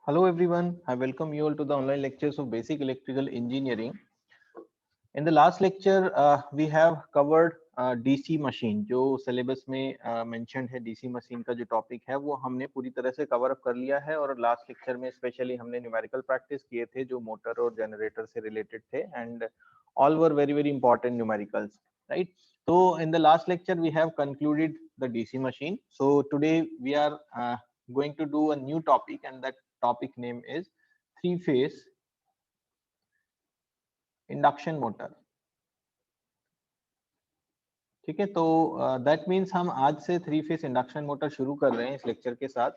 Hello everyone, I welcome you all to the online lectures of Basic Electrical Engineering. In the last lecture, we have covered DC machine. जो syllabus में mentioned है DC machine का जो topic है वो हमने पूरी तरह से cover up कर लिया है और last lecture में especially हमने numerical practice किए थे जो motor और generator से related थे and all were very important numericals, right? So in the last lecture we have concluded the DC machine. So today we are going to do a new topic and that topic name is three-phase induction motor. ठीक है, तो that means हम आज से three phase induction motor शुरू कर रहे हैं इस लेक्चर के साथ.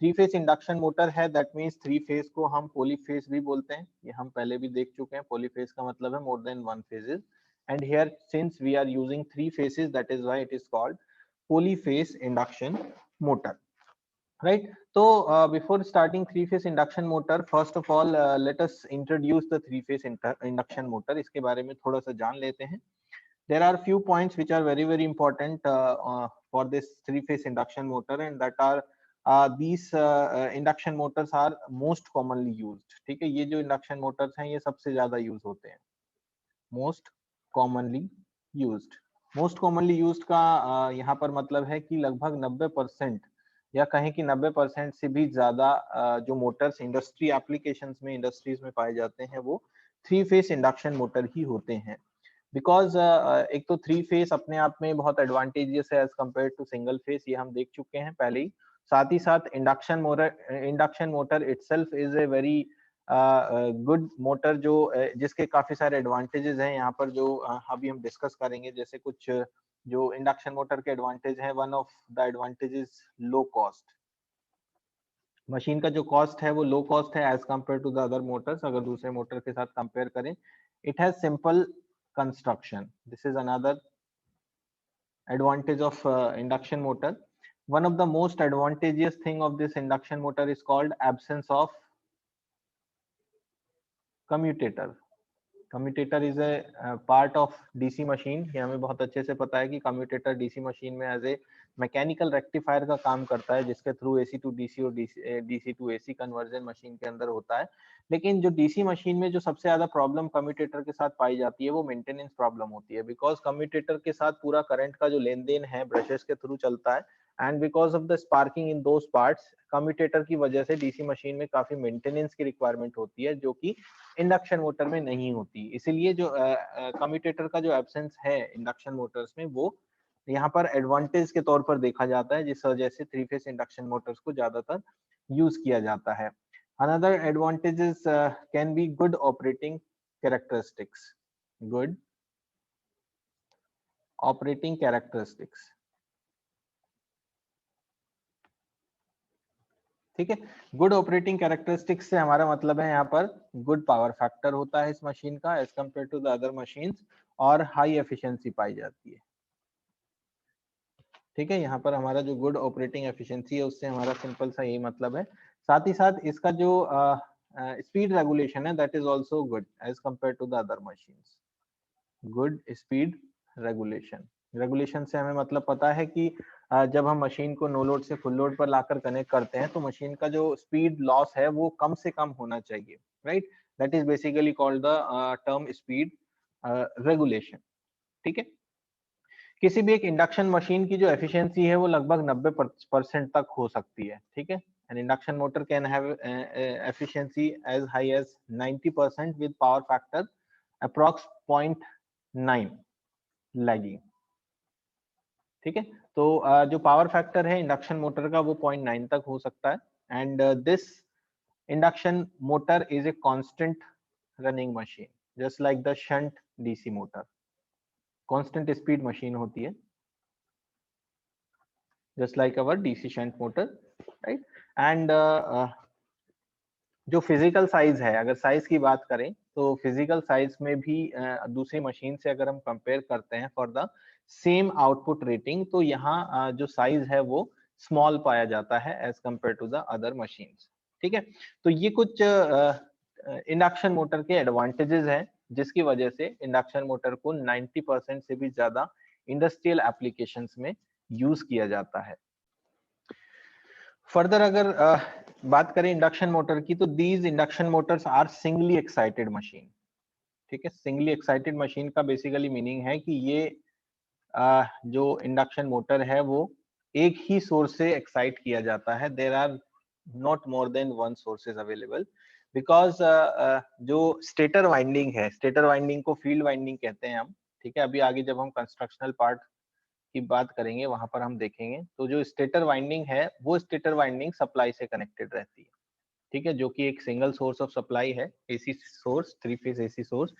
थ्री फेज इंडक्शन मोटर है, दैट मींस थ्री फेज को हम पॉलीफेज भी बोलते हैं. ये हम पहले भी देख चुके हैं. पॉलीफेज का मतलब है more than one phases and here since we are using three phases that is why it is called polyphase induction motor, right? So before starting three phase induction motor, first of all let us introduce the three phase induction motor. इसके बारे में थोड़ा सा जान लेते हैं. There are few points which are very important for this three phase induction motor and that are these induction motors are most commonly used. ठीक है, ये जो induction motors हैं ये सबसे ज्यादा यूज होते हैं. most commonly used. most commonly used का यहाँ पर मतलब है कि लगभग 90% या कहें कि 90% से भी ज्यादा जो मोटर्स इंडस्ट्री एप्लीकेशंस में इंडस्ट्रीज में पाए जाते हैं वो थ्री फेस इंडक्शन मोटर ही होते हैं. बिकॉज एक तो थ्री फेस अपने आप में बहुत एडवांटेजियस है as compared to single phase, ये हम देख चुके हैं पहले ही. साथ ही साथ induction motor itself is a very good motor जो जिसके काफी सारे एडवांटेजेस हैं यहाँ पर जो अभी हम डिस्कस करेंगे. जैसे कुछ जो इंडक्शन मोटर के एडवांटेज हैं, one of the advantages low cost. Machine का जो कॉस्ट है वो लो कॉस्ट है as compared to the other motors. अगर दूसरे मोटर के साथ कंपेयर करें, it has simple construction. This is another advantage of induction motor. One of the most advantageous thing of this induction motor is called absence of commutator. Commutator is a part of DC machine. ये हमें बहुत अच्छे से पता है कि commutator DC मशीन में एज ए मैकेनिकल रेक्टिफायर का काम करता है जिसके थ्रू AC टू DC और DC to AC conversion machine के अंदर होता है. लेकिन जो DC मशीन में जो सबसे ज्यादा प्रॉब्लम कम्यूटेटर के साथ पाई जाती है वो मेंटेनेंस प्रॉब्लम होती है. बिकॉज कम्यूटेटर के साथ पूरा करंट का जो लेन देन है ब्रशेस के थ्रू चलता है and because of the sparking in those parts, commutator की वजह से डीसी मशीन में काफी मेंटेनेंस की रिक्वायरमेंट होती है जो कि इंडक्शन मोटर में नहीं होती. इसीलिए जो कम्यूटेटर का जो एब्सेंस है इंडक्शन मोटर्स में वो यहाँ पर एडवांटेज के तौर पर देखा जाता है, जिस वजह से थ्री फेस इंडक्शन मोटर्स को ज्यादातर यूज किया जाता है. Another advantages can be good operating characteristics. Good operating characteristics. ठीक है, गुड ऑपरेटिंग कैरेक्टरिस्टिक्स से हमारा मतलब है यहाँ पर गुड पावर फैक्टर होता है इस मशीन का as compared to the other machines और हाई एफिशिएंसी पाई जाती है. ठीक है, यहाँ पर हमारा जो गुड ऑपरेटिंग एफिशिएंसी है उससे हमारा सिंपल सा यही मतलब है. साथ ही साथ इसका जो स्पीड रेगुलेशन है that is also good as compared to the other machines. Good speed regulation. Regulation से हमें मतलब पता है कि जब हम मशीन को नो लोड से फुल लोड पर लाकर कनेक्ट करते हैं तो मशीन का जो स्पीड लॉस है वो कम से कम होना चाहिए, right? That is basically called the term speed regulation. ठीक है, किसी भी एक इंडक्शन मशीन की जो एफिशिएंसी है वो लगभग 90% तक हो सकती है. ठीक है, an induction motor can have efficiency as high as 90% with power factor approx 0.9 lagging. ठीक है, तो जो पावर फैक्टर है इंडक्शन मोटर का वो 0.9 तक हो सकता है and this induction motor is a constant running machine just like the shunt DC motor. Constant speed machine होती है just like our DC shunt motor, right? And जो फिजिकल साइज है, अगर साइज की बात करें तो फिजिकल साइज में भी दूसरी मशीन से अगर हम कंपेयर करते हैं for the same output rating तो यहाँ जो साइज है वो स्मॉल पाया जाता है as compare to the other machines. ठीक है, तो ये कुछ इंडक्शन मोटर के एडवांटेजेस हैं जिसकी वजह से इंडक्शन मोटर को 90% से भी ज्यादा इंडस्ट्रियल एप्लीकेशंस में यूज किया जाता है. फर्दर अगर बात करें इंडक्शन मोटर की, तो these induction motors are singly excited machine. ठीक है, सिंगली एक्साइटेड मशीन का बेसिकली मीनिंग है कि ये जो इंडक्शन मोटर है वो एक ही सोर्स से एक्साइट किया जाता है। There are not more than one sources available, because जो स्टेटर वाइंडिंग है, स्टेटर वाइंडिंग को फील्ड वाइंडिंग कहते हैं हम। ठीक है, अभी आगे जब हम कंस्ट्रक्शनल पार्ट की बात करेंगे वहां पर हम देखेंगे, तो जो स्टेटर वाइंडिंग है वो स्टेटर वाइंडिंग सप्लाई से कनेक्टेड रहती है। ठीक है, जो कि एक सिंगल सोर्स ऑफ सप्लाई है, AC source, three phase AC source.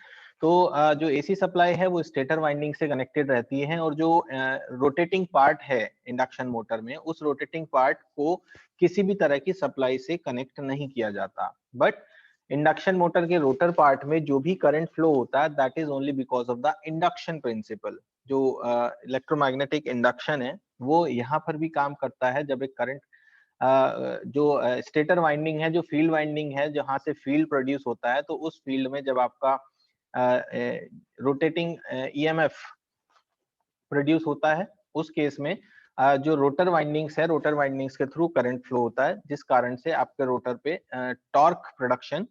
तो जो एसी सप्लाई है वो स्टेटर वाइंडिंग से कनेक्टेड रहती है, और जो रोटेटिंग पार्ट है इंडक्शन मोटर में, उस रोटेटिंग पार्ट को किसी भी तरह की सप्लाई से कनेक्ट नहीं किया जाता। बट इंडक्शन मोटर के रोटर पार्ट में जो भी करंट फ्लो होता है, that is only because of the induction principal. जो इलेक्ट्रोमैग्नेटिक इंडक्शन है वो यहाँ पर भी काम करता है। जब एक करंट जो स्टेटर वाइंडिंग है, जो फील्ड वाइंडिंग है, जहां से फील्ड प्रोड्यूस होता है, तो उस फील्ड में जब आपका रोटेटिंग ईएमएफ प्रोड्यूस होता है, उस केस में जो रोटर वाइंडिंग्स है, रोटर वाइंडिंग्स के थ्रू करंट फ्लो होता है, जिस कारण से आपके रोटर पे टॉर्क प्रोडक्शन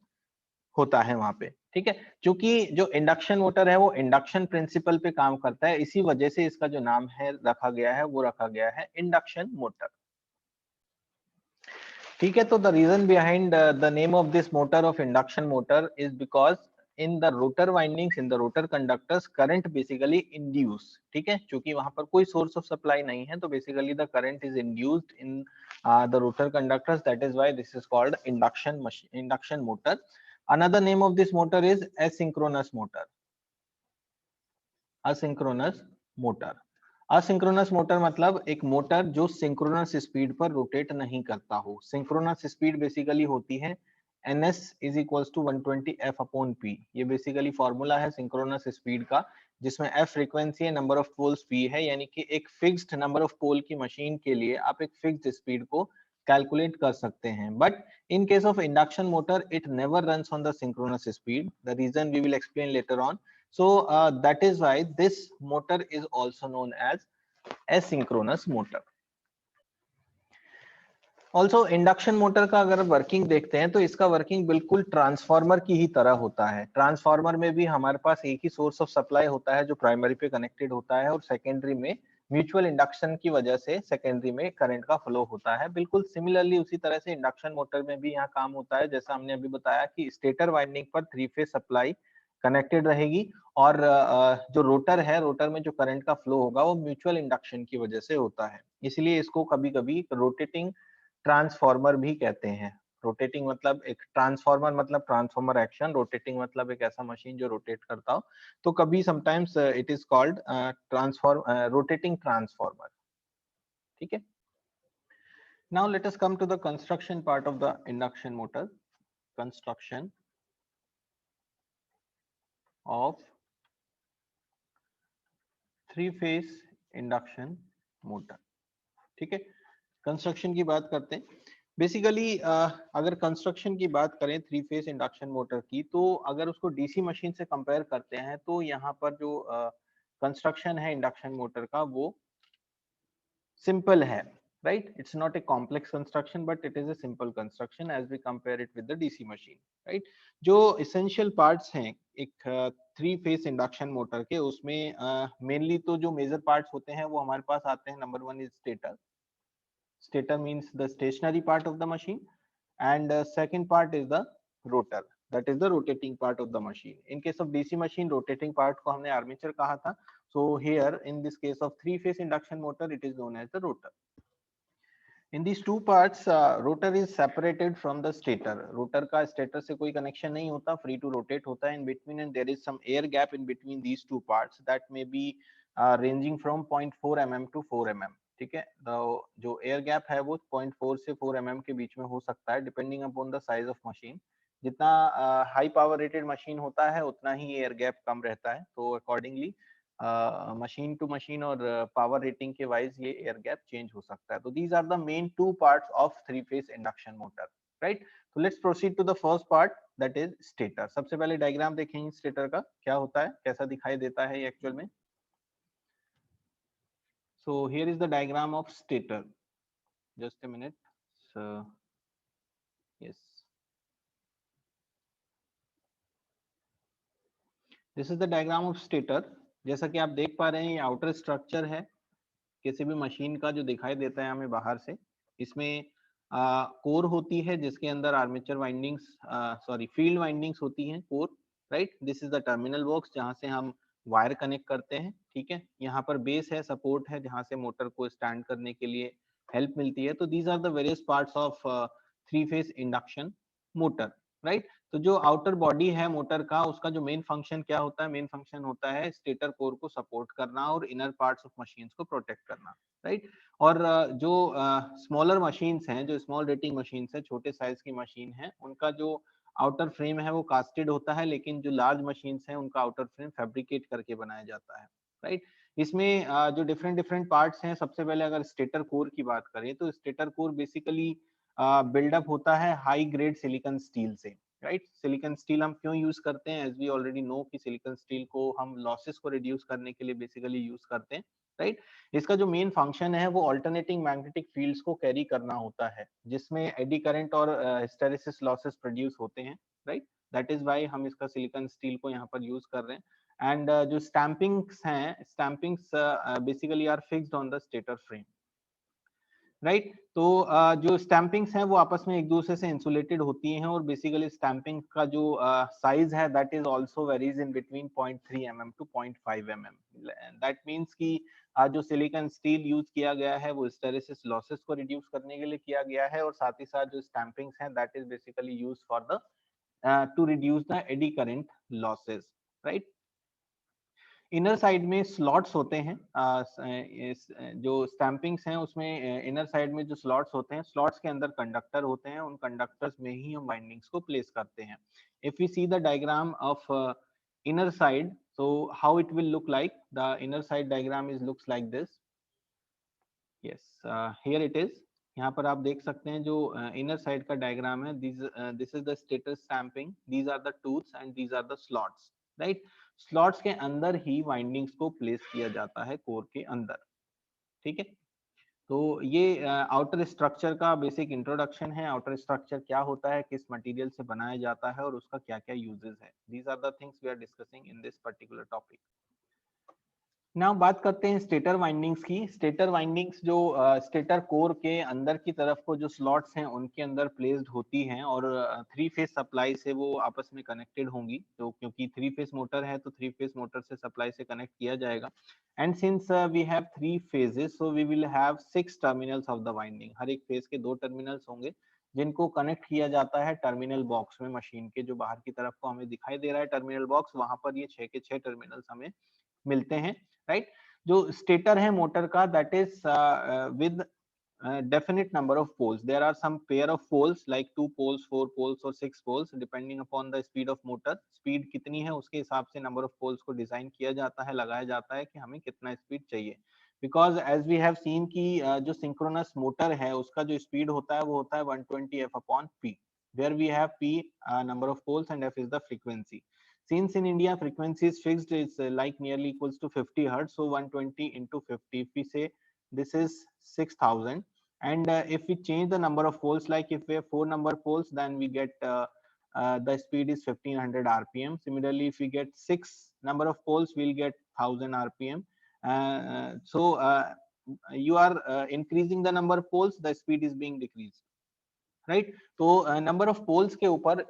होता है वहां पे। ठीक है, क्योंकि जो इंडक्शन मोटर है वो इंडक्शन प्रिंसिपल पे काम करता है, इसी वजह से इसका जो नाम है रखा गया है वो रखा गया है इंडक्शन मोटर। ठीक है, तो the reason behind the name of this motor of induction motor is because in the rotor windings, in the rotor conductors, current basically induce. ठीक है, क्योंकि वहां पर कोई सोर्स ऑफ सप्लाई नहीं है, तो basically the current is induced in the rotor conductors, that is why this is called induction machine, induction motor. Another name of this motor is asynchronous motor, asynchronous motor. Asynchronous motor मतलब एक motor जो synchronous speed पर rotate नहीं करता हो। Synchronous speed basically होती है ns is equals to 120 f upon p। ये बेसिकली फॉर्मूला है सिंक्रोनस स्पीड का, जिसमें f फ्रीक्वेंसी है, नंबर ऑफ पोल्स p है, यानी कि एक फिक्स्ड नंबर ऑफ पोल की मशीन के लिए आप एक फिक्स्ड स्पीड को कैलकुलेट कर सकते हैं। But in case of induction motor, it never runs on the synchronous speed. The reason we will explain later on. So that is why this motor is also known as asynchronous motor. Also induction motor का अगर working देखते हैं तो इसका working बिल्कुल transformer की ही तरह होता है। ट्रांसफार्मर में भी हमारे पास एक ही सोर्स ऑफ सप्लाई होता है जो प्राइमरी पे कनेक्टेड होता है, और सेकेंडरी में म्यूचुअल इंडक्शन की वजह से सेकेंडरी में करंट का फ्लो होता है। बिल्कुल सिमिलरली उसी तरह से इंडक्शन मोटर में भी यहाँ काम होता है, जैसा हमने अभी बताया कि स्टेटर वाइंडिंग पर थ्री फेज सप्लाई कनेक्टेड रहेगी, और जो रोटर है, रोटर में जो करंट का फ्लो होगा वो म्यूचुअल इंडक्शन की वजह से होता है। इसलिए इसको कभी कभी रोटेटिंग ट्रांसफार्मर भी कहते हैं। रोटेटिंग मतलब एक ट्रांसफार्मर मतलब ट्रांसफार्मर एक्शन, रोटेटिंग मतलब एक ऐसा मशीन जो रोटेट करता हो। तो कभी sometimes it is called transform rotating transformer. ठीक है, now let us come to the construction part of the induction motor. Construction of three phase induction motor. ठीक है, कंस्ट्रक्शन की बात करते हैं। बेसिकली अगर कंस्ट्रक्शन की बात करें थ्री फेज इंडक्शन मोटर की, तो अगर उसको डीसी मशीन से कंपेयर करते हैं तो यहाँ पर जो कंस्ट्रक्शन है इंडक्शन मोटर का वो सिंपल है, right? It's not a complex construction but it is a simple construction as we compare it with the DC machine, right? जो इसेंशियल पार्ट्स हैं एक थ्री फेज इंडक्शन मोटर के, उसमें mainly तो जो मेजर पार्ट्स होते हैं वो हमारे पास आते हैं। Number one is stator. Stator means the stationary part of the machine, and second part is the rotor, that is the rotating part of the machine. In case of DC machine, rotating part को हमने armature कहा था. So here in this case of three phase induction motor, it is known as the rotor. In these two parts, rotor is separated from the stator. Rotor का stator से कोई connection नहीं होता, free to rotate होता है in between, and there is some air gap in between these two parts that may be ranging from 0.4 mm to 4 mm. ठीक है, जो एयर गैप है वो 0.4 से 4 mm के बीच में हो सकता है, depending upon the size of machine. जितना हाई पावर रेटेड मशीन होता है उतना ही एयर गैप कम रहता है, तो अकॉर्डिंगली मशीन टू मशीन और पावर रेटिंग के वाइज ये एयर गैप चेंज हो सकता है। तो these are the main two parts of three phase induction motor, right? तो let's proceed to the first part, that is stator. सबसे पहले डायग्राम देखेंगे स्टेटर का क्या होता है, कैसा दिखाई देता है एक्चुअल में। So here is the diagram of stator. Just a minute. So yes, this is the diagram of stator. जैसा कि आप देख पा रहे हैं ये आउटर स्ट्रक्चर है किसी भी मशीन का जो दिखाई देता है हमें बाहर से। इसमें कोर होती है जिसके अंदर armature windings, sorry field windings होती हैं, core, right. This is the terminal box जहां से हम वायर कनेक्ट करते हैं, ठीक है। यहाँ पर बेस है, सपोर्ट है, जहां से मोटर को स्टैंड करने के लिए हेल्प मिलती है। तो these are the various parts of three phase induction motor, right. तो जो आउटर बॉडी है मोटर का, उसका जो मेन फंक्शन क्या होता है? मेन फंक्शन होता है स्टेटर कोर को सपोर्ट करना और इनर पार्ट्स ऑफ मशीन्स को प्रोटेक्ट करना, राइट। और जो स्मॉलर मशीन्स हैं, जो स्मॉल रेटिंग मशीन्स है, छोटे साइज की मशीन है, उनका जो आउटर फ्रेम है वो कास्टेड होता है, लेकिन जो लार्ज मशीन्स हैं उनका आउटर फ्रेम फैब्रिकेट करके बनाया जाता है, राइट। इसमें जो डिफरेंट डिफरेंट पार्ट्स हैं, सबसे पहले अगर स्टेटर कोर की बात करें तो स्टेटर कोर बेसिकली बिल्डअप होता है हाई ग्रेड सिलिकॉन स्टील से, राइट। सिलिकॉन स्टील हम क्यों यूज करते हैं? एज वी ऑलरेडी नो कि सिलिकॉन स्टील को हम लॉसेस को रिड्यूस करने के लिए बेसिकली यूज करते हैं, राइट। इसका जो मेन फंक्शन है वो अल्टरनेटिंग मैग्नेटिक फील्ड्स को कैरी करना होता है, जिसमें एडी करंट और हिस्टैरिसीस लॉसेस प्रोड्यूस होते हैं, राइट। दैट इज व्हाई हम इसका सिलिकॉन स्टील को यहाँ पर यूज कर रहे हैं। एंड जो स्टैंपिंग्स हैं, stampings basically are fixed on the stator frame, right. तो जो स्टैंपिंग्स हैं वो आपस में एक दूसरे से इंसुलेटेड होती हैं, और बेसिकली स्टैंपिंग का जो साइज है that is also varies in between 0.3 mm to 0.5 mm। That means कि जो सिलिकॉन स्टील यूज किया गया है वो हिस्टैरिसीस लॉसेस को रिड्यूस करने के लिए किया गया है, और साथ ही साथ जो स्टैंपिंग्स हैं that is basically used for the two reduce the eddy current losses, right. Inner side में स्लॉट्स होते हैं, जो स्टैंपिंग्स हैं उसमें इनर साइड में जो स्लॉट्स होते हैं, स्लॉट्स के अंदर कंडक्टर होते हैं, उन कंडक्टर्स में ही हम वाइंडिंग्स को प्लेस करते हैं। If we see the diagram of inner side, so how it will look like, the inner side diagram is looks like this। yes, here it is। यहाँ पर आप देख सकते हैं जो इनर साइड का डायग्राम है, this is the stator stamping, these are the tooths and these are the slots, right. Slots के अंदर ही वाइंडिंग्स को प्लेस किया जाता है कोर के अंदर, ठीक है। तो ये आउटर स्ट्रक्चर का बेसिक इंट्रोडक्शन है। आउटर स्ट्रक्चर क्या होता है, किस मटेरियल से बनाया जाता है और उसका क्या क्या यूजेस है, these are the things we are discussing in this particular topic. Now बात करते हैं स्टेटर वाइंडिंग्स की। स्टेटर वाइंडिंग्स जो स्टेटर कोर के अंदर की तरफ को जो स्लॉट्स हैं उनके अंदर प्लेस्ड होती हैं, और थ्री फेज सप्लाई से वो आपस में कनेक्टेड होंगी। तो क्योंकि थ्री फेज मोटर है तो थ्री फेज मोटर से सप्लाई से कनेक्ट किया जाएगा। And since we have three phases, so we will have 6 terminals of the winding. हर एक फेज के 2 टर्मिनल्स होंगे जिनको कनेक्ट किया जाता है टर्मिनल बॉक्स में। मशीन के जो बाहर की तरफ को हमें दिखाई दे रहा है टर्मिनल बॉक्स, वहां पर ये 6 के 6 टर्मिनल्स हमें मिलते हैं, राइट। जो स्टेटर है मोटर का that is with definite number of poles. There are some pair of poles like 2 poles, 4 poles or 6 poles depending upon the speed of motor। Speed कितनी है उसके हिसाब से नंबर ऑफ पोल्स को design किया जाता है, लगाया जाता है कि हमें कितना स्पीड चाहिए। Because as we have seen कि जो सिंक्रोनस मोटर है उसका जो स्पीड होता है वो होता है 120 f upon p, where we have p number of poles and f is the frequency। Since in India frequency is fixed, it's like nearly equals to 50 hertz, so 120 into 50, if we say this is 6000, and if we change the number of poles, like if we have 4 number poles, then we get the speed is 1500 rpm. Similarly, if we get 6 number of poles, we'll get 1000 rpm। So you are increasing the number of poles, the speed is being decreased, right. तो number of poles के ऊपर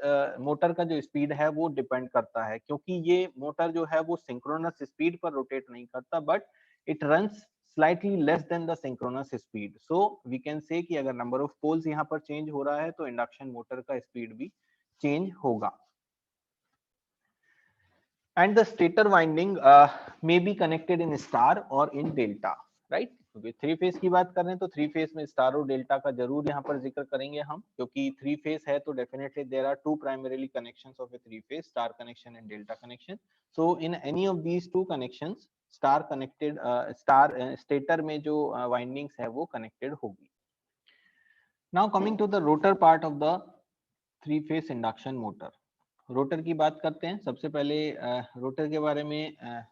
motor का जो speed है वो depend करता है, क्योंकि ये मोटर जो है वो सिंक्रोनस स्पीड पर रोटेट नहीं करता, but it runs slightly less than the synchronous speed. So we can say कि अगर नंबर ऑफ पोल्स यहाँ पर चेंज हो रहा है तो इंडक्शन मोटर का स्पीड भी चेंज होगा। And the stator winding may be connected in star और इन डेल्टा, राइट। क्योंकि थ्री फेज की बात कर रहे हैं तो थ्री फेज में स्टार और डेल्टा का जरूर यहाँ पर जिक्र करेंगे हम, क्योंकि थ्री फेज है तो definitely there are 2 primarily connections of a three phase, star connection and delta connection. So in any of these 2 connections star connected, star stator में जो वाइंडिंग्स है वो कनेक्टेड होगी। Now coming to the rotor part of the three phase induction motor. Rotor की बात करते हैं। सबसे पहले रोटर के बारे में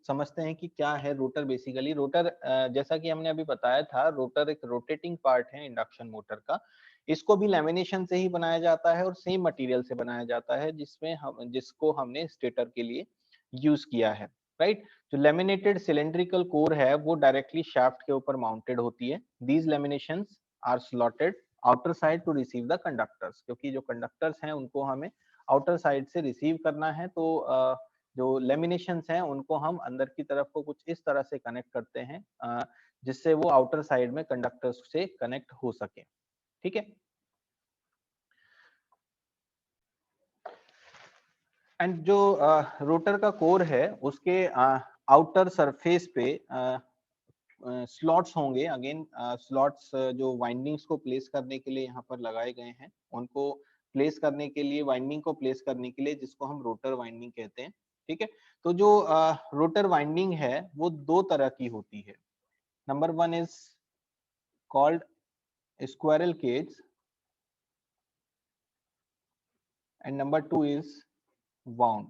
समझते हैं कि क्या है रोटर। बेसिकली रोटर, जैसा कि हमने अभी बताया था, रोटर एक रोटेटिंग पार्ट है इंडक्शन मोटर का। इसको भी लैमिनेशन से ही बनाया जाता है और सेम मटेरियल से बनाया जाता है जिसको हमने स्टेटर के लिए यूज किया है, राइट। जो लेमिनेटेड सिलेंड्रिकल कोर है वो डायरेक्टली शाफ्ट के ऊपर माउंटेड होती है। These laminations are slotted outer side to receive the conductors, क्योंकि जो कंडक्टर्स हैं उनको हमें आउटर साइड से रिसीव करना है, तो जो लेमिनेशंस हैं उनको हम अंदर की तरफ को कुछ इस तरह से कनेक्ट करते हैं जिससे वो आउटर साइड में कंडक्टर्स से कनेक्ट हो सके, ठीक है। एंड जो रोटर का कोर है उसके आउटर सरफेस पे स्लॉट्स होंगे। अगेन स्लॉट्स जो वाइंडिंग्स को प्लेस करने के लिए यहाँ पर लगाए गए हैं, उनको प्लेस करने के लिए, वाइंडिंग को प्लेस करने के लिए, जिसको हम रोटर वाइंडिंग कहते हैं, ठीक है। तो जो रोटर वाइंडिंग है वो दो तरह की होती है। Number one is called squirrel cage and number two is wound,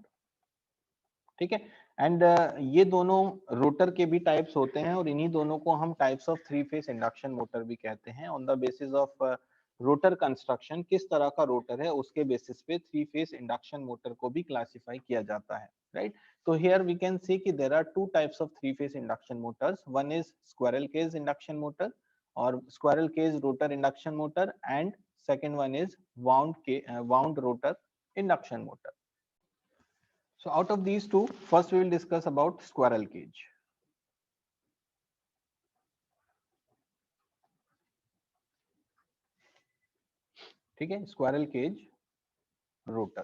ठीक है। एंड ये दोनों रोटर के भी टाइप्स होते हैं और इन्हीं दोनों को हम types of three phase induction motor भी कहते हैं। On the basis of rotor construction, किस तरह का रोटर है उसके बेसिस पे थ्री फेस इंडक्शन मोटर को भी क्लासिफाई किया जाता है, राइट। तो हियर वी कैन सी कि there are two types of three phase induction motors. One is squirrel cage induction motor और squirrel cage rotor induction motor, and second one is wound rotor induction motor. So out of these two, first we will discuss about squirrel cage. ठीक है, squirrel cage rotor.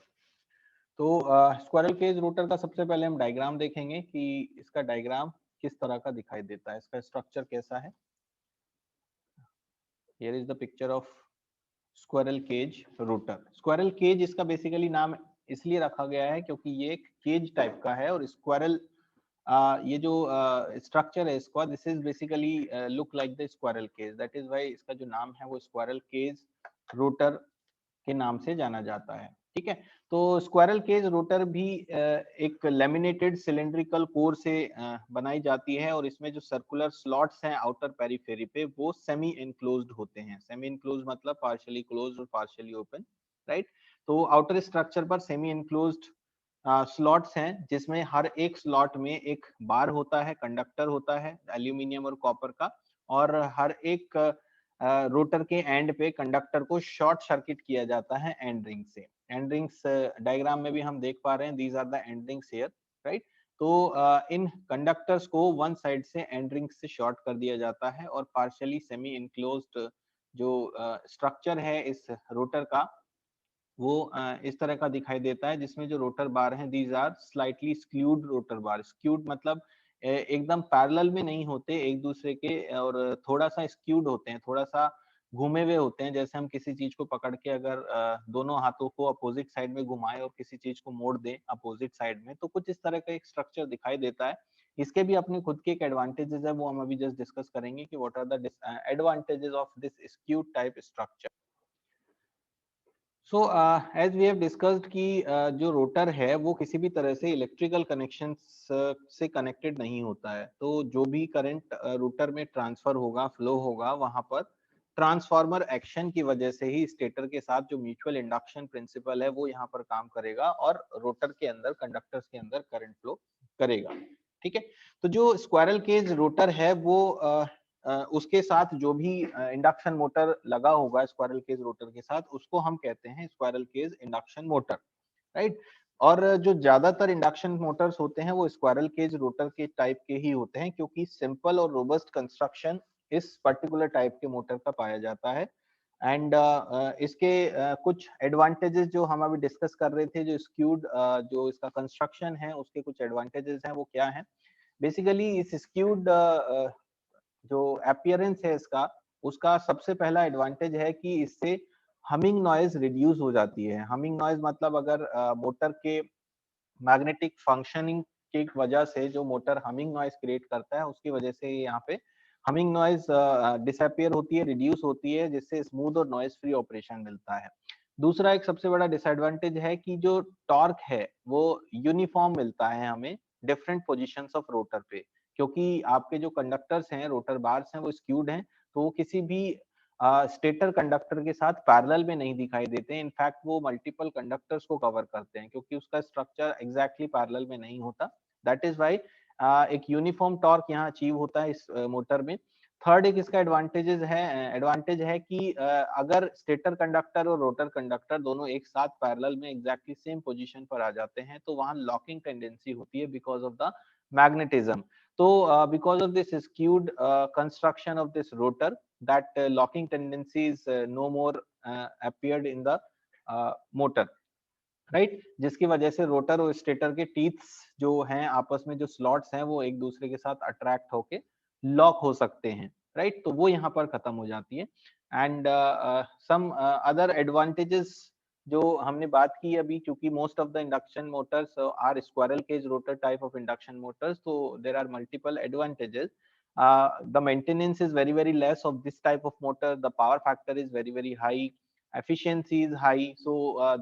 तो squirrel cage rotor का सबसे पहले हम diagram देखेंगे कि इसका डायग्राम किस तरह का दिखाई देता है, इसका स्ट्रक्चर कैसा है। Here is the picture of squirrel cage rotor. Squirrel cage इसका बेसिकली नाम इसलिए रखा गया है क्योंकि ये एक केज टाइप का है और स्क्वायरल ये जो स्ट्रक्चर है इसका, this is basically look like the squirrel cage, that is why इसका जो नाम है वो स्क्वायरल केज रोटर के नाम से जाना जाता है, ठीक है। तो स्क्वायरल केज रोटर भी एक लेमिनेटेड सिलेंड्रिकल कोर से बनाई जाती है और इसमें जो सर्कुलर स्लॉट्स हैं आउटर पेरिफेरी पे वो सेमी एनक्लोज्ड होते हैं। सेमी एनक्लोज्ड मतलब पार्शियली क्लोज्ड और पार्शियली ओपन, राइट। तो आउटर स्ट्रक्चर पर सेमी एनक्लोज्ड स्लॉट्स हैं जिसमें हर एक स्लॉट में एक बार होता है, कंडक्टर होता है एल्यूमिनियम और कॉपर का, और हर एक रोटर के एंड पे कंडक्टर को शॉर्ट सर्किट किया जाता है एंड रिंग से। एंड रिंग्स डायग्राम में भी हम देख पा रहे हैं, these are the end rings here, right. तो इन कंडक्टर्स को वन साइड से एंड रिंग से शॉर्ट कर दिया जाता है और पार्शियली सेमी इनक्लोज्ड जो स्ट्रक्चर है इस रोटर का वो इस तरह का दिखाई देता है, जिसमें जो रोटर बार हैं these are slightly skewed rotor bar. Skewed मतलब एकदम पैरेलल में नहीं होते एक दूसरे के, और थोड़ा सा स्क्यूड होते हैं, थोड़ा सा घूमे हुए होते हैं। जैसे हम किसी चीज को पकड़ के अगर दोनों हाथों को अपोजिट साइड में घुमाएं और किसी चीज को मोड़ दें अपोजिट साइड में, तो कुछ इस तरह का एक स्ट्रक्चर दिखाई देता है। इसके भी अपने खुद के एक एडवांटेजेस है, वो हम अभी जस्ट डिस्कस करेंगे कि what are the advantages of this skewed type structure. So as we have discussed कि जो रोटर है वो किसी भी तरह से इलेक्ट्रिकल कनेक्शन से कनेक्टेड नहीं होता है। तो जो भी करंट रोटर में ट्रांसफर होगा, फ्लो होगा, वहां पर ट्रांसफार्मर एक्शन की वजह से ही स्टेटर के साथ जो म्यूचुअल इंडक्शन प्रिंसिपल है वो यहाँ पर काम करेगा और रोटर के अंदर, कंडक्टर्स के अंदर करंट फ्लो करेगा, ठीक है। तो जो स्क्वायरल केज रोटर है वो उसके साथ जो भी इंडक्शन मोटर लगा होगा स्क्वायरल केज रोटर के साथ, उसको हम कहते हैं squirrel cage induction motor, right. और जो ज्यादातर इंडक्शन मोटर्स होते हैं वो स्क्वायरल केज रोटर के टाइप के ही होते हैं, क्योंकि सिंपल और रोबस्ट कंस्ट्रक्शन इस पर्टिकुलर टाइप के मोटर का पाया जाता है। एंड इसके कुछ एडवांटेजेस जो हम अभी डिस्कस कर रहे थे, जो स्क्यूड जो इसका कंस्ट्रक्शन है उसके कुछ एडवांटेजेस हैं, वो क्या है। बेसिकली इस स्क्यूड जो अपीयरेंस है इसका, उसका सबसे पहला एडवांटेज है कि इससे हमिंग नॉइज रिड्यूस हो जाती है। हमिंग नॉइज मतलब अगर मोटर के मैग्नेटिक फंक्शनिंग की वजह से जो मोटर हमिंग नॉइज क्रिएट करता है उसकी वजह से यहाँ पे हमिंग नॉइज डिसअपियर होती है, रिड्यूस होती है, जिससे स्मूथ और नॉइज फ्री ऑपरेशन मिलता है। दूसरा एक सबसे बड़ा डिसएडवांटेज है कि जो टॉर्क है वो यूनिफॉर्म मिलता है हमें डिफरेंट पोजीशंस ऑफ रोटर पे, क्योंकि आपके जो कंडक्टर्स हैं, रोटर बार्स हैं, वो स्क्यूड हैं, तो वो किसी भी स्टेटर कंडक्टर के साथ पैरेलल में नहीं दिखाई देते, इनफैक्ट वो मल्टीपल कंडक्टर्स को कवर करते हैं क्योंकि उसका स्ट्रक्चर एग्जैक्टली पैरेलल में नहीं होता। दैट इज वाई एक यूनिफॉर्म टॉर्क यहाँ अचीव होता है इस मोटर में। थर्ड एक इसका एडवांटेज है कि अगर स्टेटर कंडक्टर और रोटर कंडक्टर दोनों एक साथ पैरेलल में एग्जैक्टली सेम पोजीशन पर आ जाते हैं तो वहां लॉकिंग टेंडेंसी होती है बिकॉज ऑफ द मैग्नेटिज्म। तो because of this skewed construction of this rotor, that locking tendency is no more appeared in the motor, right? जिसकी वजह से रोटर और स्टेटर के टीथ्स जो हैं आपस में जो स्लॉट्स हैं वो एक दूसरे के साथ अट्रैक्ट होके लॉक हो सकते हैं, राइट? तो वो यहाँ पर खत्म हो जाती है। एंड सम अदर एडवांटेजेस जो हमने बात की अभी, क्योंकि most of the induction motors are squirrel cage rotor type of induction motors, तो there are multiple advantages. The maintenance is very less of this type of motor. The power factor is very high. Efficiency is high. So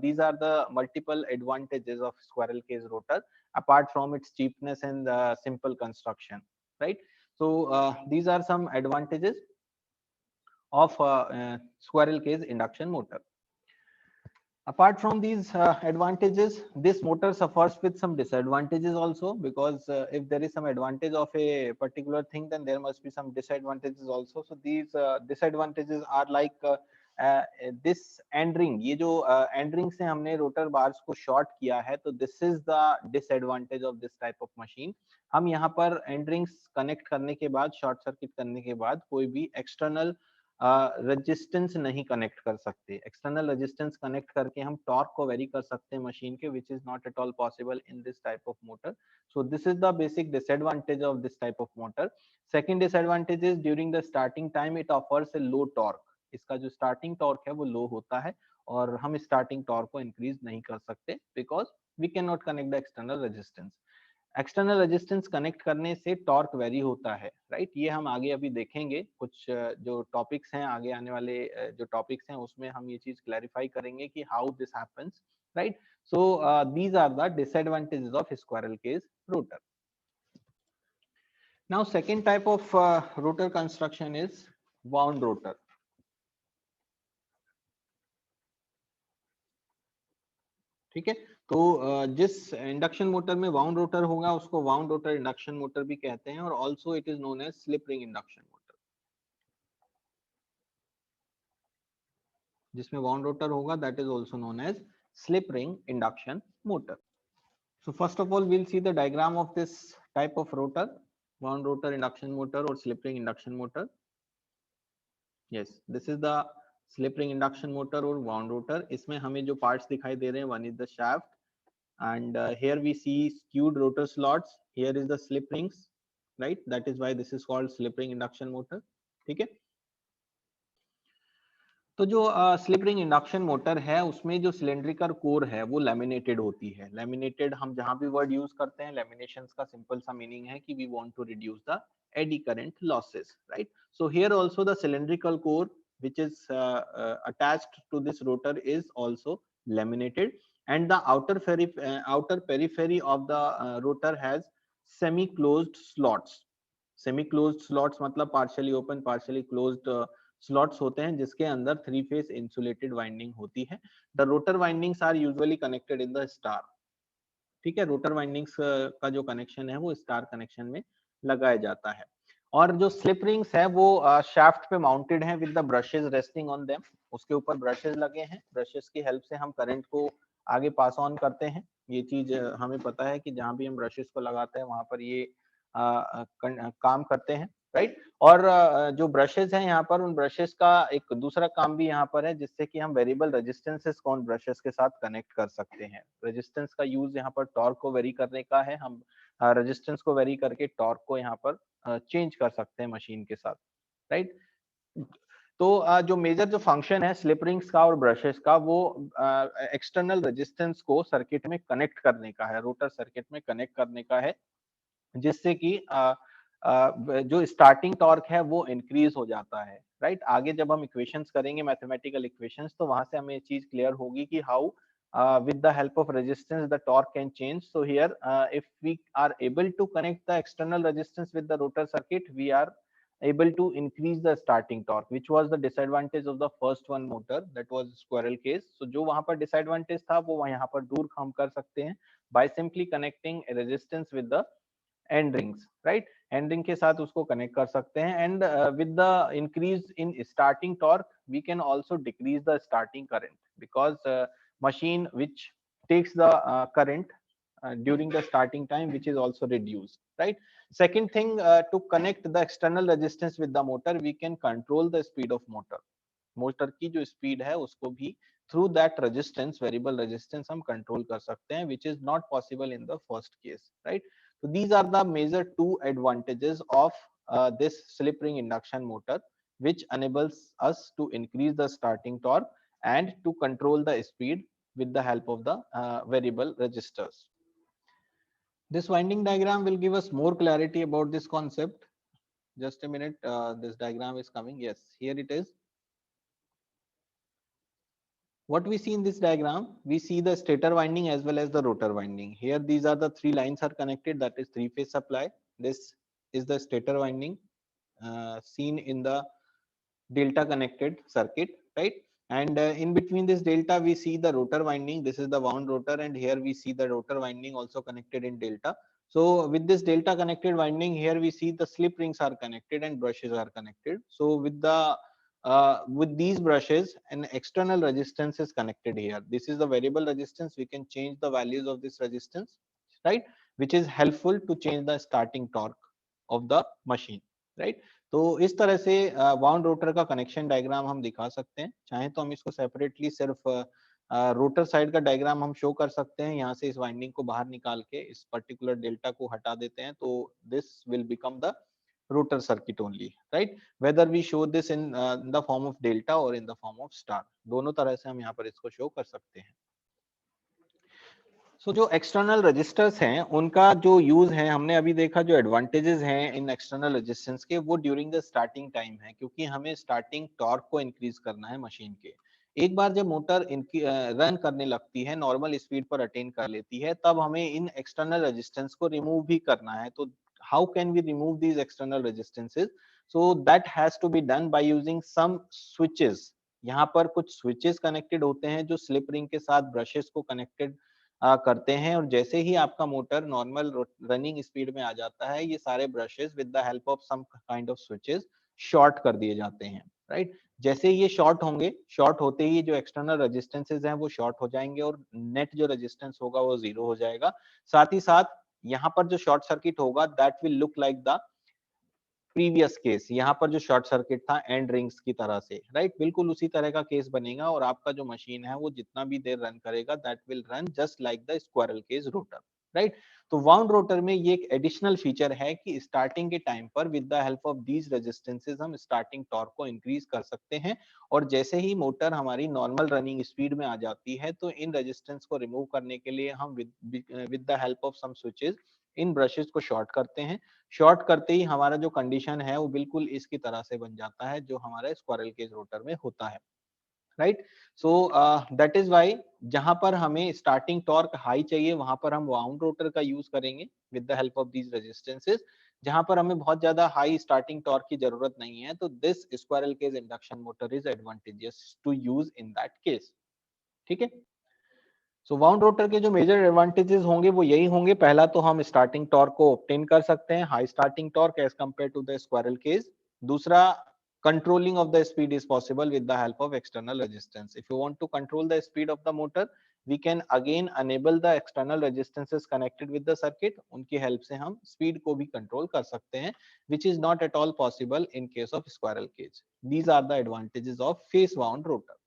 these are the multiple advantages of squirrel cage rotor, apart from its cheapness and simple construction, right? So these are some advantages of squirrel cage induction motor. Apart from these advantages, this motor suffers with some disadvantages also, because if there is some advantage of a particular thing, then there must be some disadvantages also. So these disadvantages are like this end ring. ये जो end ring से हमने rotor bars को short किया है, तो this is the disadvantage of this type of machine. हम यहाँ पर end rings connect करने के बाद, short circuit करने के बाद, कोई भी external रेजिस्टेंस नहीं कनेक्ट कर सकते। एक्सटर्नल रेजिस्टेंस कनेक्ट करके हम टॉर्क को वेरी कर सकते हैं मशीन के, which is not at all possible in this type of motor. So this is the basic disadvantage of this type of motor. Second disadvantage is during the starting time it offers A low torque. इसका जो starting torque है वो लो होता है और हम starting torque को increase नहीं कर सकते because we can not connect the external resistance. External resistance connect करने से टॉर्क वेरी होता है, राइट? ये हम आगे अभी देखेंगे, कुछ जो टॉपिक्स हैं आगे आने वाले जो टॉपिक्स हैं उसमें हम ये चीज क्लैरिफाई करेंगे कि how this happens, right? So these are the disadvantages of squirrel cage rotor. Now second type of rotor construction is wound rotor. ठीक है, तो जिस इंडक्शन मोटर में वाउंड रोटर होगा उसको वाउंड रोटर इंडक्शन मोटर भी कहते हैं, और also it is known as slip ring induction motor. जिसमें वाउंड रोटर होगा that is also known as slip ring induction motor. So first of all, we'll see the diagram of this type of rotor, wound rotor induction motor or slip ring induction motor. Yes, this is the slip ring induction motor or wound rotor. इसमें हमें जो parts दिखाई दे रहे हैं, one is the shaft, and here we see skewed rotor slots. Here is the slip rings, right? That is why this is called slip ring induction motor. ठीक है. तो जो स्लिप रिंग इंडक्शन मोटर है उसमें जो cylindrical core है वो laminated होती है. लैमिनेटेड हम जहां भी वर्ड यूज करते हैं, लैमिनेशंस का सिंपल सा मीनिंग है कि we want to reduce the eddy current losses, right? So here also the cylindrical core which is attached to this rotor is also laminated, and the outer periphery of the rotor has semi closed slots. Semi closed slots मतलब partially open partially closed slots होते हैं जिसके अंदर three phase insulated winding होती है. The rotor windings are usually connected in the star. ठीक है, rotor windings का जो कनेक्शन है वो स्टार कनेक्शन में लगाया जाता है. और जो स्लिप रिंग्स है वो शाफ्ट पे माउंटेड है with the brushes resting on them. उसके ऊपर ब्रशेस लगे हैं, ब्रशेस की हेल्प से हम करंट को आगे पास ऑन करते हैं. ये चीज हमें पता है कि जहां भी हम ब्रशेस को लगाते हैं वहां पर ये काम करते हैं, राइट? और जो ब्रशेस हैं यहाँ पर, उन ब्रशेस का एक दूसरा काम भी यहाँ पर है जिससे कि हम वेरिएबल रेजिस्टेंसेस को उन ब्रशेस के साथ कनेक्ट कर सकते हैं. रेजिस्टेंस का यूज यहाँ पर टॉर्क को वेरी करने का है. हम रेजिस्टेंस को वेरी करके टॉर्क को यहाँ पर चेंज कर सकते हैं मशीन के साथ, राइट? तो जो मेजर जो फंक्शन है स्लिप रिंग्स का और ब्रशेस का वो एक्सटर्नल रेजिस्टेंस को सर्किट में कनेक्ट करने का है, रोटर सर्किट में कनेक्ट करने का है, जिससे कि जो स्टार्टिंग टॉर्क है वो इंक्रीज हो जाता है, राइट? आगे जब हम इक्वेशंस करेंगे, मैथमेटिकल इक्वेशंस, तो वहां से हमें ये चीज क्लियर होगी कि how with the help of resistance the torque can change. So here if we are able to connect the external resistance with the rotor circuit, we are able to increase the starting torque, which was the disadvantage of the first one motor, that was squirrel case. So जो वहां पर disadvantage था वो यहाँ पर दूर हम कर सकते हैं by simply connecting a resistance with the end rings, right? End ring के साथ उसको connect कर सकते हैं, and with the increase in starting torque we can also decrease the starting current, because machine which takes the current during the starting time, which is also reduced, right? Second thing, to connect the external resistance with the motor, we can control the speed of motor. Motor की जो speed है उसको भी through that resistance, variable resistance, हम control कर सकते हैं, which is not possible in the first case, right? So these are the major two advantages of this slip ring induction motor, which enables us to increase the starting torque and to control the speed with the help of the variable resistors. This winding diagram will give us more clarity about this concept. Just a minute, this diagram is coming. Yes, here it is. What we see in this diagram, we see the stator winding as well as the rotor winding. Here these are the three lines are connected, that is three phase supply. This is the stator winding seen in the delta connected circuit, right? And in between this delta we see the rotor winding. This is the wound rotor, and here we see the rotor winding also connected in delta. So with this delta connected winding, here we see the slip rings are connected and brushes are connected. So with these brushes, an external resistance is connected here. This is the variable resistance. We can change the values of this resistance, right? Which is helpful to change the starting torque of the machine, right? तो इस तरह से wound rotor का connection diagram हम दिखा सकते हैं। चाहे तो हम इसको सेपरेटली सिर्फ रोटर साइड का डायग्राम हम शो कर सकते हैं। यहाँ से इस वाइंडिंग को बाहर निकाल के इस पर्टिकुलर डेल्टा को हटा देते हैं, तो this will become the rotor circuit only, right? Whether we show this in the form of delta or in the form of star, दोनों तरह से हम यहाँ पर इसको शो कर सकते हैं। So जो एक्सटर्नल रजिस्टर्स हैं उनका जो यूज है, हमने अभी देखा जो एडवांटेजेस हैं इन एक्सटर्नल रेजिस्टेंस के, वो ड्यूरिंग द स्टार्टिंग टाइम है, क्योंकि हमें स्टार्टिंग टॉर्क को इंक्रीज करना है मशीन के। एक बार जब मोटर इनकी रन करने लगती है, नॉर्मल स्पीड पर अटेन कर लेती है, तब हमें इन एक्सटर्नल रेजिस्टेंस को रिमूव भी करना है। तो how can we remove these external resistances? So that has to be done by using some switches. यहाँ पर कुछ स्विचेस कनेक्टेड होते हैं जो स्लिप रिंग के साथ ब्रशेस को कनेक्टेड करते हैं, और जैसे ही आपका मोटर नॉर्मल रनिंग स्पीड में आ जाता है, ये सारे brushes with the help of some kind of switches short कर दिए जाते हैं, राइट? जैसे ये शॉर्ट होंगे, शॉर्ट होते ही जो एक्सटर्नल रेजिस्टेंसेस हैं वो शॉर्ट हो जाएंगे और नेट जो रेजिस्टेंस होगा वो 0 हो जाएगा। साथ ही साथ यहाँ पर जो शॉर्ट सर्किट होगा, that will look like the previous case. यहाँ पर जो शॉर्ट सर्किट था एंड रिंग्स की तरह से, राइट? बिल्कुल उसी तरह का केस बनेगा, और आपका जो मशीन है वो जितना भी देर रन करेगा, that will run just like the squirrel cage rotor, right? तो वाउंड रोटर में ये एक एडिशनल फीचर है कि स्टार्टिंग के टाइम पर with the help of these resistances हम स्टार्टिंग टॉर्क को इंक्रीज कर सकते हैं, और जैसे ही मोटर हमारी नॉर्मल रनिंग स्पीड में आ जाती है, तो इन रेजिस्टेंस को रिमूव करने के लिए हम with the help of some switches इन ब्रशेस को शॉर्ट करते हैं। शॉर्ट करते ही हमारा जो कंडीशन है वो बिल्कुल इसकी तरह से बन जाता है जो हमारे स्क्वायरल केज रोटर में होता है, right? So that is why जहां पर हमें स्टार्टिंग टॉर्क हाई चाहिए, वहां पर हम वाउंड रोटर का यूज करेंगे with the help of these resistances. जहां पर हमें बहुत ज्यादा हाई स्टार्टिंग टॉर्क की जरूरत नहीं है, तो this squirrel cage induction motor is advantageous to use in that case, ठीक है? सो वाउंड रोटर के जो मेजर एडवांटेजेस होंगे वो यही होंगे। पहला तो हम स्टार्टिंग टॉर्क को ऑब्टेन कर सकते हैं, high starting torque as compare to the squirrel cage. दूसरा, controlling of the speed is possible with the help of external resistance. If you want to control the speed of the motor, we can again enable the external resistances connected with the circuit. उनकी help से हम speed को भी control कर सकते हैं, which is not at all possible in case of squirrel cage. These are the advantages of face wound rotor.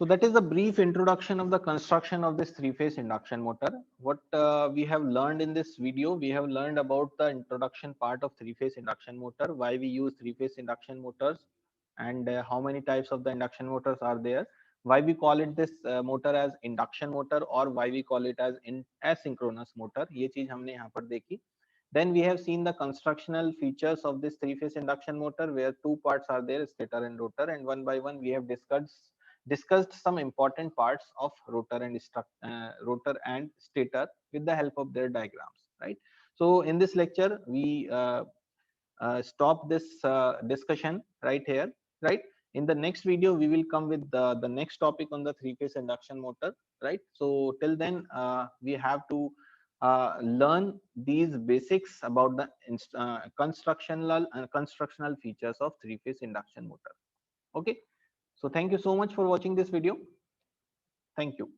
So that is the brief introduction of the construction of this three-phase induction motor. What we have learned in this video, we have learned about the introduction part of three-phase induction motor, why we use three-phase induction motors, and how many types of the induction motors are there, why we call it this motor as induction motor, or why we call it as asynchronous motor. ये चीज हमने यहाँ पर देखी. Then we have seen the constructional features of this three-phase induction motor, where two parts are there, stator and rotor, and one by one we have discussed some important parts of rotor and stator with the help of their diagrams, right? So in this lecture we stop this discussion right here, right? In the next video we will come with the next topic on the three-phase induction motor, right? So till then we have to learn these basics about the constructional features of three-phase induction motor. Okay, so thank you so much for watching this video. Thank you.